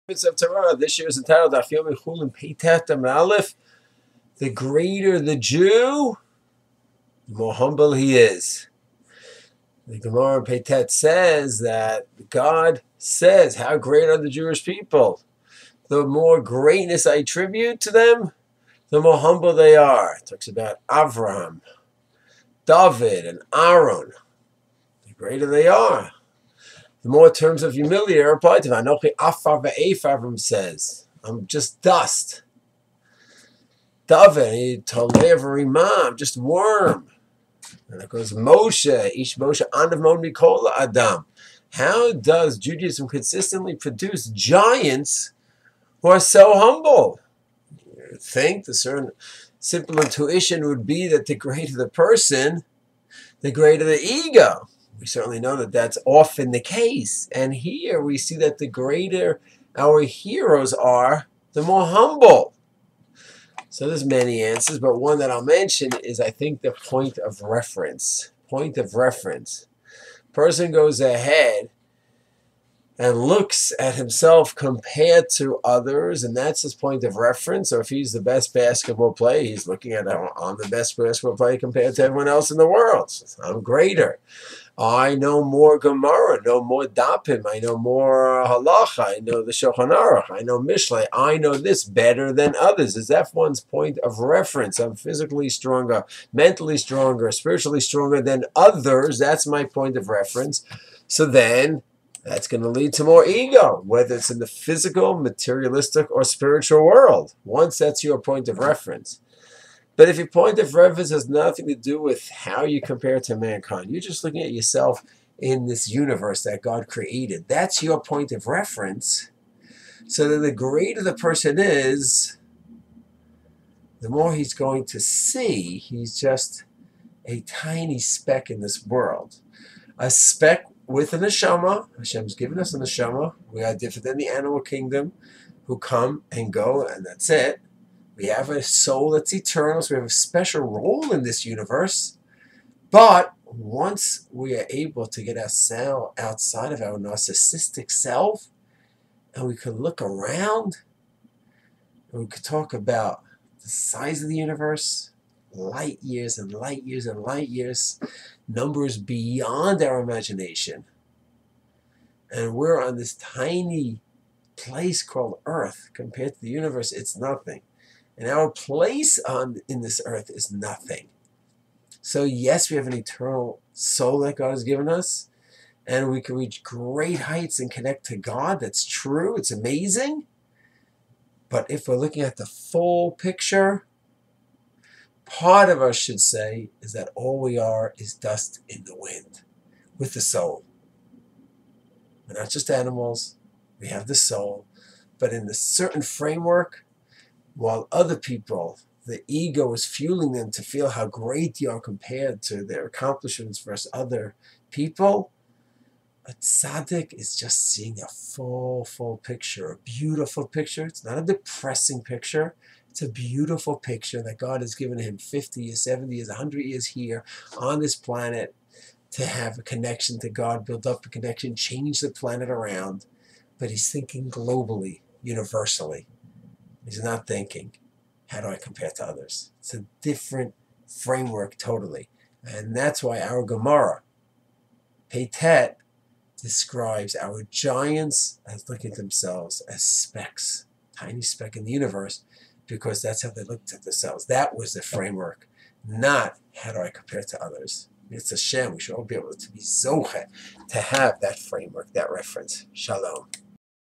Of Torah. This year is entitled Daf Yomi chulin Peitat Aleph. The greater the Jew, the more humble he is. The Gemara in Peitat says that God says, how great are the Jewish people? The more greatness I attribute to them, the more humble they are. It talks about Avraham, David, and Aaron. The greater they are, the more terms of humility are applied to them. Anochi afar ve'efar, says, I'm just dust. David, I'm just worm. And it goes, Moshe, Ish Moshe, Anav Mon Mikol Adam. How does Judaism consistently produce giants who are so humble? You think the certain simple intuition would be that the greater the person, the greater the ego. We certainly know that that's often the case. And here we see that the greater our heroes are, the more humble. So there's many answers, but one that I'll mention is, I think, the point of reference. Point of reference. Person goes ahead and looks at himself compared to others, and that's his point of reference. So if he's the best basketball player, he's looking at, I'm the best basketball player compared to everyone else in the world. So I'm greater. I know more Gemara, I know more Dapim, I know more Halacha, I know the Shulchan Aruch, I know Mishlei, I know this better than others. Is that one's point of reference? I'm physically stronger, mentally stronger, spiritually stronger than others. That's my point of reference. So then, that's going to lead to more ego, whether it's in the physical, materialistic, or spiritual world, once that's your point of reference. But if your point of reference has nothing to do with how you compare to mankind, you're just looking at yourself in this universe that God created. That's your point of reference. So then the greater the person is, the more he's going to see he's just a tiny speck in this world. A speck with a neshama. Hashem's given us a neshama. We are different than the animal kingdom who come and go, and that's it. We have a soul that's eternal, so we have a special role in this universe. But once we are able to get ourselves outside of our narcissistic self, and we can look around, and we could talk about the size of the universe, light years and light years and light years, numbers beyond our imagination. And we're on this tiny place called Earth. Compared to the universe, it's nothing. And our place in this earth is nothing. So yes, we have an eternal soul that God has given us, and we can reach great heights and connect to God. That's true. It's amazing. But if we're looking at the full picture, part of us should say is that all we are is dust in the wind with the soul. We're not just animals. We have the soul. But in the certain framework, while other people, the ego is fueling them to feel how great they are compared to their accomplishments versus other people, a tzaddik is just seeing a full picture, a beautiful picture. It's not a depressing picture. It's a beautiful picture that God has given him 50 years, 70 years, 100 years here on this planet to have a connection to God, build up a connection, change the planet around. But he's thinking globally, universally. He's not thinking, how do I compare to others? It's a different framework totally. And that's why our Gemara, Peitet, describes our giants as looking at themselves as specks, tiny speck in the universe, because that's how they looked at themselves. That was the framework, not how do I compare to others. It's a shame. We should all be able to be zoche, to have that framework, that reference. Shalom.